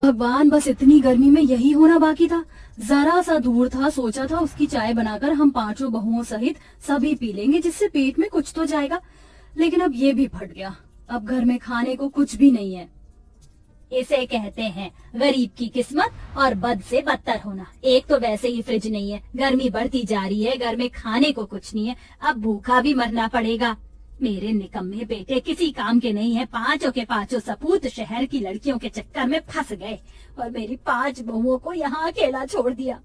भगवान, बस इतनी गर्मी में यही होना बाकी था। जरा सा दूर था, सोचा था उसकी चाय बनाकर हम पांचों बहुओं सहित सभी पी लेंगे, जिससे पेट में कुछ तो जाएगा। लेकिन अब ये भी फट गया। अब घर में खाने को कुछ भी नहीं है। इसे कहते हैं गरीब की किस्मत और बद से बदतर होना। एक तो वैसे ही फ्रिज नहीं है, गर्मी बढ़ती जा रही है, घर में खाने को कुछ नहीं है, अब भूखा भी मरना पड़ेगा। मेरे निकम्मे बेटे किसी काम के नहीं है, पांचों के पांचों सपूत शहर की लड़कियों के चक्कर में फंस गए और मेरी 5 बहुओं को यहाँ अकेला छोड़ दिया।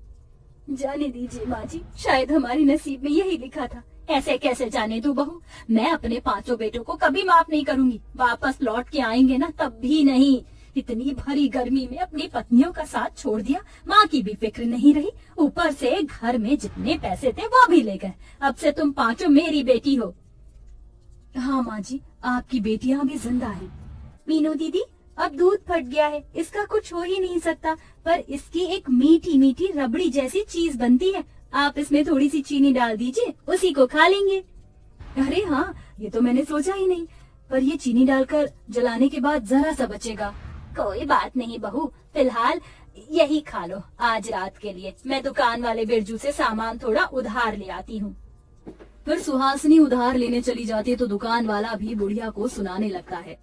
जाने दीजिए माँ जी, शायद हमारी नसीब में यही लिखा था। ऐसे कैसे जाने दूं बहू, मैं अपने 5 बेटों को कभी माफ नहीं करूंगी। वापस लौट के आएंगे ना, तब भी नहीं। इतनी भरी गर्मी में अपनी पत्नियों का साथ छोड़ दिया, माँ की भी फिक्र नहीं रही, ऊपर से घर में जितने पैसे थे वो भी ले गए। अब से तुम 5 मेरी बेटी हो। हाँ माँ जी, आपकी बेटियाँ भी जिंदा हैं। मीनू दीदी, अब दूध फट गया है, इसका कुछ हो ही नहीं सकता, पर इसकी एक मीठी मीठी रबड़ी जैसी चीज बनती है। आप इसमें थोड़ी सी चीनी डाल दीजिए, उसी को खा लेंगे। अरे हाँ, ये तो मैंने सोचा ही नहीं, पर ये चीनी डालकर जलाने के बाद जरा सा बचेगा। कोई बात नहीं बहू, फिलहाल यही खा लो आज रात के लिए। मैं दुकान वाले बिरजू से सामान थोड़ा उधार ले आती हूँ। फिर सुहासिनी उधार लेने चली जाती है तो दुकान वाला भी बुढ़िया को सुनाने लगता है।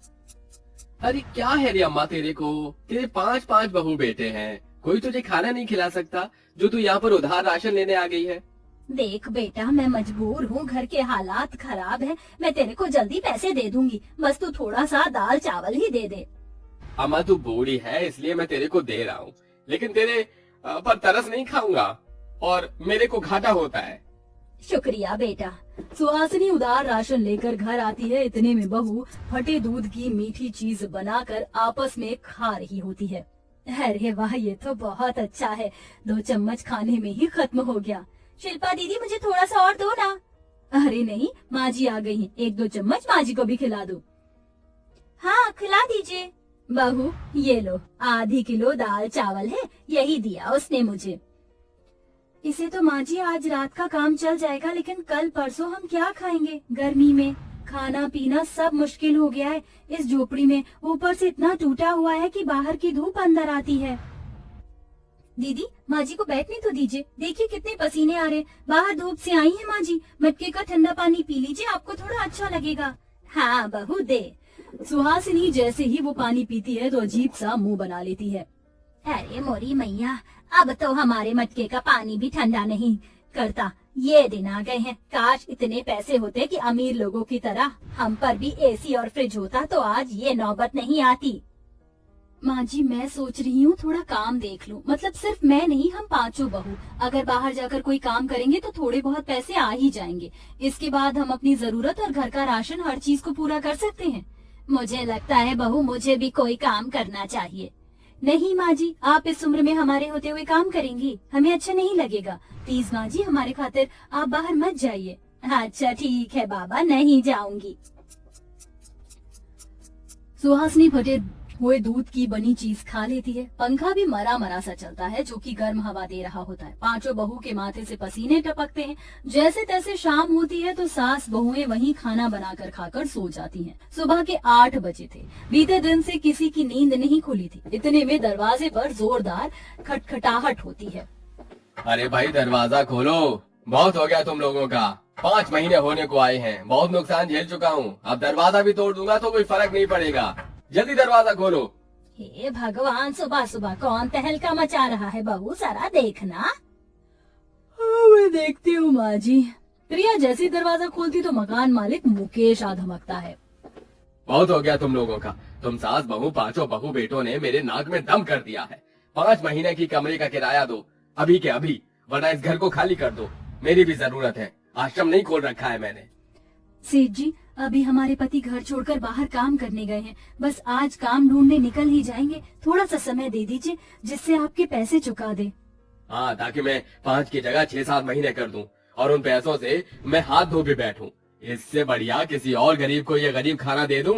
अरे क्या है रे अम्मा, तेरे को तेरे 5 बहू बेटे हैं, कोई तुझे खाना नहीं खिला सकता जो तू यहाँ पर उधार राशन लेने आ गई है। देख बेटा, मैं मजबूर हूँ, घर के हालात खराब है, मैं तेरे को जल्दी पैसे दे दूंगी, बस तू थोड़ा सा दाल चावल ही दे दे। अम्मा तू बूढ़ी है इसलिए मैं तेरे को दे रहा हूँ, लेकिन तेरे पर तरस नहीं खाऊंगा और मेरे को घाटा होता है। शुक्रिया बेटा। सुहासिनी उधार राशन लेकर घर आती है। इतने में बहू फटे दूध की मीठी चीज बनाकर आपस में खा रही होती है। अरे वाह, ये तो बहुत अच्छा है, 2 चम्मच खाने में ही खत्म हो गया। शिल्पा दीदी, मुझे थोड़ा सा और दो ना। अरे नहीं, माँ जी आ गई हैं, 1-2 चम्मच माँ जी को भी खिला दो। हाँ खिला दीजिए। बहू ये लो, आधी किलो दाल चावल है, यही दिया उसने मुझे। इसे तो माँ जी आज रात का काम चल जाएगा, लेकिन कल परसों हम क्या खाएंगे? गर्मी में खाना पीना सब मुश्किल हो गया है इस झोपड़ी में। ऊपर से इतना टूटा हुआ है कि बाहर की धूप अंदर आती है। दीदी, माँ जी को बैठने तो दीजिए, देखिए कितने पसीने आ रहे, बाहर धूप से आई है माँ जी। मटके का ठंडा पानी पी लीजिए, आपको थोड़ा अच्छा लगेगा। हाँ बहू दे। सुहासिनी जैसे ही वो पानी पीती है तो अजीब सा मुंह बना लेती है। अरे मोरी मैया, अब तो हमारे मटके का पानी भी ठंडा नहीं करता। ये दिन आ गए हैं, काश इतने पैसे होते कि अमीर लोगों की तरह हम पर भी एसी और फ्रिज होता, तो आज ये नौबत नहीं आती। माँ जी, मैं सोच रही हूँ थोड़ा काम देख लूँ, मतलब सिर्फ मैं नहीं, हम 5 बहू अगर बाहर जाकर कोई काम करेंगे तो थोड़े बहुत पैसे आ ही जाएंगे। इसके बाद हम अपनी जरूरत और घर का राशन हर चीज को पूरा कर सकते हैं। मुझे लगता है बहू, मुझे भी कोई काम करना चाहिए। नहीं माँ जी, आप इस उम्र में हमारे होते हुए काम करेंगी, हमें अच्छा नहीं लगेगा। प्लीज माँ जी, हमारे खातिर आप बाहर मत जाइए। अच्छा ठीक है बाबा, नहीं जाऊंगी। सुहासिनी फटे हुए दूध की बनी चीज खा लेती है। पंखा भी मरा मरा सा चलता है जो कि गर्म हवा दे रहा होता है। 5 बहू के माथे से पसीने टपकते हैं। जैसे तैसे शाम होती है तो सास बहुएं वहीं खाना बनाकर खाकर सो जाती हैं। सुबह के 8 बजे थे। बीते दिन से किसी की नींद नहीं खुली थी। इतने में दरवाजे पर जोरदार खटखटाहट होती है। अरे भाई दरवाजा खोलो, बहुत हो गया तुम लोगों का। 5 महीने होने को आए हैं, बहुत नुकसान झेल चुका हूँ, अब दरवाजा भी तोड़ दूंगा तो कोई फर्क नहीं पड़ेगा। जल्दी दरवाजा खोलो। हे भगवान, सुबह सुबह कौन तहलका मचा रहा है? बहू जरा देखना। मैं देखती हूँ माँ जी। प्रिया जैसी दरवाजा खोलती तो मकान मालिक मुकेश आ धमकता है। बहुत हो गया तुम लोगों का, तुम सास बहू 5 बहू बेटों ने मेरे नाक में दम कर दिया है। 5 महीने की कमरे का किराया दो अभी के अभी, वरना इस घर को खाली कर दो। मेरी भी जरूरत है, आश्रम नहीं खोल रखा है मैंने। सेठ जी, अभी हमारे पति घर छोड़कर बाहर काम करने गए हैं, बस आज काम ढूंढने निकल ही जाएंगे। थोड़ा सा समय दे दीजिए जिससे आपके पैसे चुका दे। हाँ, ताकि मैं 5 की जगह 6-7 महीने कर दूं और उन पैसों से मैं हाथ धो भी बैठूं। इससे बढ़िया किसी और गरीब को ये गरीब खाना दे दूं।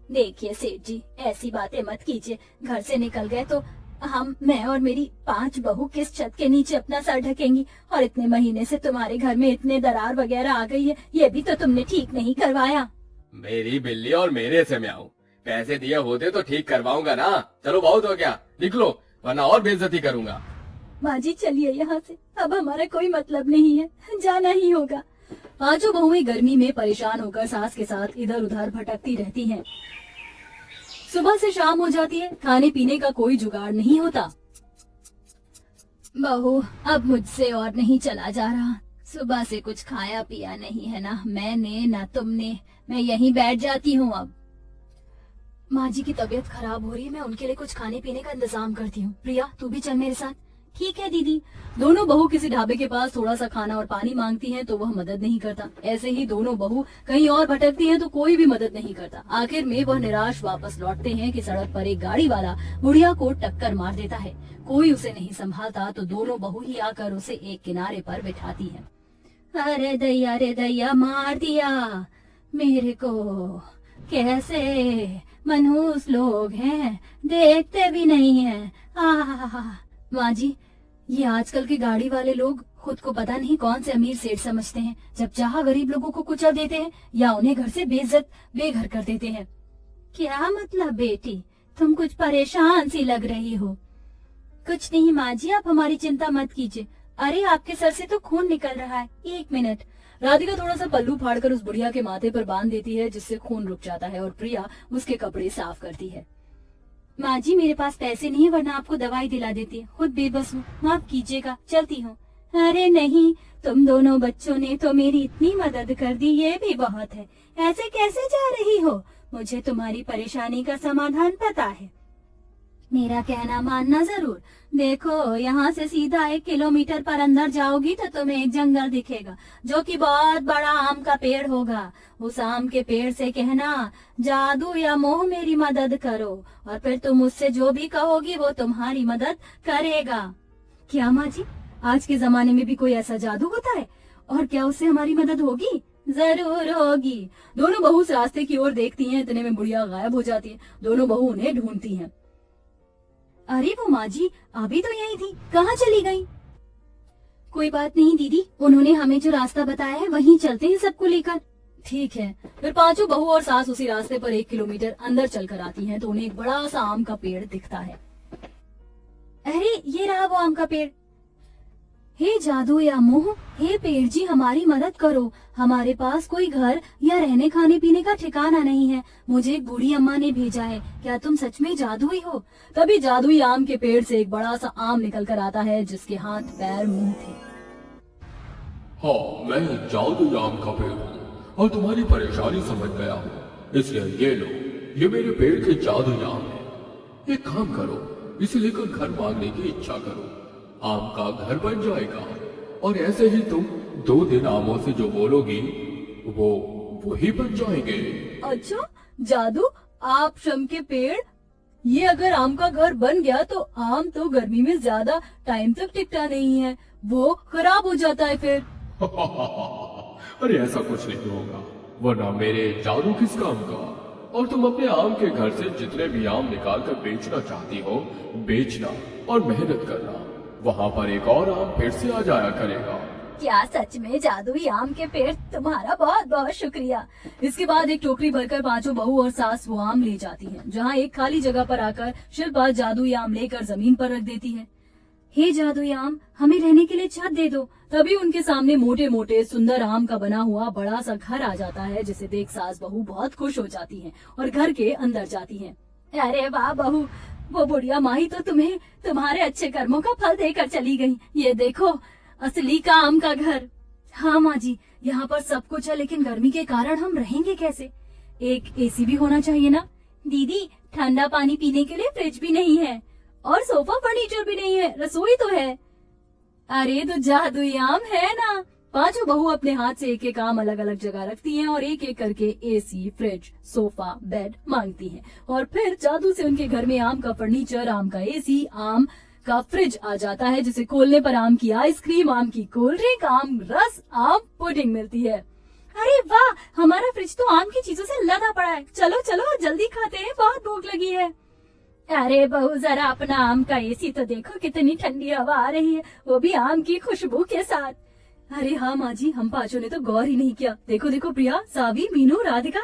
देखिए सेठ जी, ऐसी बातें मत कीजिए। घर से निकल गए तो मैं और मेरी 5 बहू किस छत के नीचे अपना सर ढकेंगी? और इतने महीने से तुम्हारे घर में इतने दरार वगैरह आ गई है, ये भी तो तुमने ठीक नहीं करवाया। मेरी बिल्ली और मेरे से मैं आऊं। पैसे दिए होते तो ठीक करवाऊंगा ना। चलो बहुत हो गया, निकलो वरना और बेइज्जती करूंगा। माँ जी चलिए यहाँ से, अब हमारा कोई मतलब नहीं है, जाना ही होगा। पांचों बहुएं गर्मी में परेशान होकर सास के साथ इधर उधर भटकती रहती हैं। सुबह से शाम हो जाती है, खाने पीने का कोई जुगाड़ नहीं होता। बहू अब मुझसे और नहीं चला जा रहा, सुबह से कुछ खाया पिया नहीं है, ना मैंने ना तुमने, मैं यहीं बैठ जाती हूँ अब। माँ जी की तबीयत खराब हो रही है, मैं उनके लिए कुछ खाने पीने का इंतजाम करती हूँ। प्रिया तू भी चल मेरे साथ। ठीक है दीदी। दोनों बहू किसी ढाबे के पास थोड़ा सा खाना और पानी मांगती हैं तो वह मदद नहीं करता। ऐसे ही दोनों बहू कहीं और भटकती हैं तो कोई भी मदद नहीं करता। आखिर में वह निराश वापस लौटते हैं कि सड़क पर एक गाड़ी वाला बुढ़िया को टक्कर मार देता है। कोई उसे नहीं संभालता तो दोनों बहू ही आकर उसे एक किनारे पर बिठाती है। अरे दैया मार दिया मेरे को, कैसे मनहूस लोग हैं, देखते भी नहीं है। माँ जी ये आजकल के गाड़ी वाले लोग खुद को पता नहीं कौन से अमीर सेठ समझते हैं, जब चाह गरीब लोगों को कुचल देते हैं या उन्हें घर से बेघर कर देते हैं। क्या मतलब बेटी, तुम कुछ परेशान सी लग रही हो। कुछ नहीं माँ जी, आप हमारी चिंता मत कीजिए। अरे आपके सर से तो खून निकल रहा है, 1 मिनट। राधिका थोड़ा सा पल्लू फाड़कर उस बुढ़िया के माथे पर बांध देती है जिससे खून रुक जाता है और प्रिया उसके कपड़े साफ करती है। माँ जी मेरे पास पैसे नहीं है, वरना आपको दवाई दिला देती, खुद बेबस हूँ, माफ कीजिएगा, चलती हूँ। अरे नहीं, तुम दोनों बच्चों ने तो मेरी इतनी मदद कर दी, ये भी बहुत है। ऐसे कैसे जा रही हो? मुझे तुम्हारी परेशानी का समाधान पता है, मेरा कहना मानना जरूर। देखो यहाँ से सीधा 1 किलोमीटर पर अंदर जाओगी तो तुम्हें एक जंगल दिखेगा जो कि बहुत बड़ा आम का पेड़ होगा। उस आम के पेड़ से कहना जादू या मोह मेरी मदद करो, और फिर तुम उससे जो भी कहोगी वो तुम्हारी मदद करेगा। क्या माँ जी, आज के जमाने में भी कोई ऐसा जादू होता है? और क्या उससे हमारी मदद होगी? जरूर होगी। दोनों बहू उस रास्ते की ओर देखती हैं, इतने में बुढ़िया गायब हो जाती है। दोनों बहू उन्हें ढूंढती हैं। अरे वो माँ जी अभी तो यही थी, कहाँ चली गई? कोई बात नहीं दीदी, उन्होंने हमें जो रास्ता बताया है वहीं चलते हैं सबको लेकर। ठीक है। फिर पांचों बहू और सास उसी रास्ते पर 1 किलोमीटर अंदर चलकर आती हैं तो उन्हें एक बड़ा सा आम का पेड़ दिखता है। अरे ये रहा वो आम का पेड़। हे जादू या मोह, हे पेड़ जी हमारी मदद करो, हमारे पास कोई घर या रहने खाने पीने का ठिकाना नहीं है, मुझे एक बूढ़ी अम्मा ने भेजा है, क्या तुम सच में जादुई हो? तभी जादुई आम के पेड़ से एक बड़ा सा आम निकल कर आता है जिसके हाथ पैर मुंह थे। हाँ, मैं जादुई आम का पेड़ हूँ और तुम्हारी परेशानी समझ गया हूँ, इसलिए ये लो, ये मेरे पेड़ के जादुई आम है। एक काम करो, इसे लेकर घर मांगने की इच्छा करो, आम का घर बन जाएगा। और ऐसे ही तुम 2 दिन आमों से जो बोलोगी वो वही बन जाएंगे। अच्छा जादू, आप शम के पेड़, ये अगर आम का घर बन गया तो आम तो गर्मी में ज्यादा टाइम तक टिकता नहीं है, वो खराब हो जाता है फिर। अरे ऐसा कुछ नहीं होगा, वरना मेरे जादू किस काम का। और तुम अपने आम के घर से जितने भी आम निकाल कर बेचना चाहती हो, बेचना और मेहनत करना, वहाँ पर एक और आम फिर से आ जाया करेगा। क्या सच में जादुई आम के पेड़? तुम्हारा बहुत बहुत शुक्रिया। इसके बाद एक टोकरी भरकर पांचों बहू और सास वो आम ले जाती हैं, जहाँ एक खाली जगह पर आकर शिल्पा जादुई आम लेकर जमीन पर रख देती है। हे जादुई आम, हमें रहने के लिए छत दे दो। तभी उनके सामने मोटे मोटे सुंदर आम का बना हुआ बड़ा सा घर आ जाता है, जिसे देख सास बहू बहुत खुश हो जाती हैं और घर के अंदर जाती हैं। अरे वाह बहू, वो बुढ़िया माही तो तुम्हें तुम्हारे अच्छे कर्मों का फल देकर चली गई। ये देखो असली का आम का घर। हाँ माँ जी, यहाँ पर सब कुछ है, लेकिन गर्मी के कारण हम रहेंगे कैसे? एक एसी भी होना चाहिए ना? दीदी ठंडा पानी पीने के लिए फ्रिज भी नहीं है, और सोफा फर्नीचर भी नहीं है, रसोई तो है। अरे तो जादुई आम है ना। पांचों बहू अपने हाथ से एक एक आम अलग अलग जगह रखती हैं और एक एक करके एसी, फ्रिज, सोफा, बेड मांगती हैं, और फिर जादू से उनके घर में आम का फर्नीचर, आम का एसी, आम का फ्रिज आ जाता है, जिसे खोलने पर आम की आइसक्रीम, आम की कोल्ड ड्रिंक, आम रस, आम पुडिंग मिलती है। अरे वाह, हमारा फ्रिज तो आम की चीजों से लदा पड़ा है। चलो चलो जल्दी खाते हैं, बहुत भूख लगी है। अरे बहू जरा अपना आम का एसी तो देखो, कितनी ठंडी हवा आ रही है, वो भी आम की खुशबू के साथ। अरे हाँ माँ जी, हम पांचों ने तो गौर ही नहीं किया। देखो देखो प्रिया, सावी, मीनू, राधिका,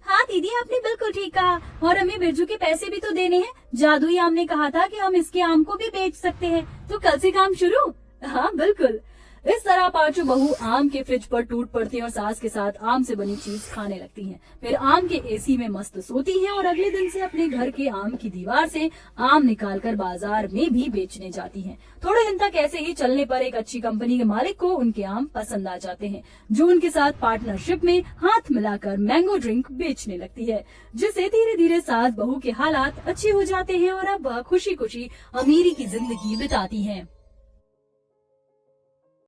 हाँ दीदी, आपने बिल्कुल ठीक कहा। और हमें बिरजू के पैसे भी तो देने हैं। जादुई आम ने कहा था कि हम इसके आम को भी बेच सकते हैं, तो कल से काम शुरू। हाँ बिल्कुल। इस तरह पांचों बहू आम के फ्रिज पर टूट पड़ती हैं और सास के साथ आम से बनी चीज खाने लगती हैं। फिर आम के एसी में मस्त सोती हैं और अगले दिन से अपने घर के आम की दीवार से आम निकालकर बाजार में भी बेचने जाती हैं। थोड़े दिन तक ऐसे ही चलने पर एक अच्छी कंपनी के मालिक को उनके आम पसंद आ जाते हैं, जो उनके साथ पार्टनरशिप में हाथ मिलाकर मैंगो ड्रिंक बेचने लगती है, जिससे धीरे धीरे सास बहू के हालात अच्छे हो जाते हैं और अब वह खुशी खुशी अमीरी की जिंदगी बिताती हैं।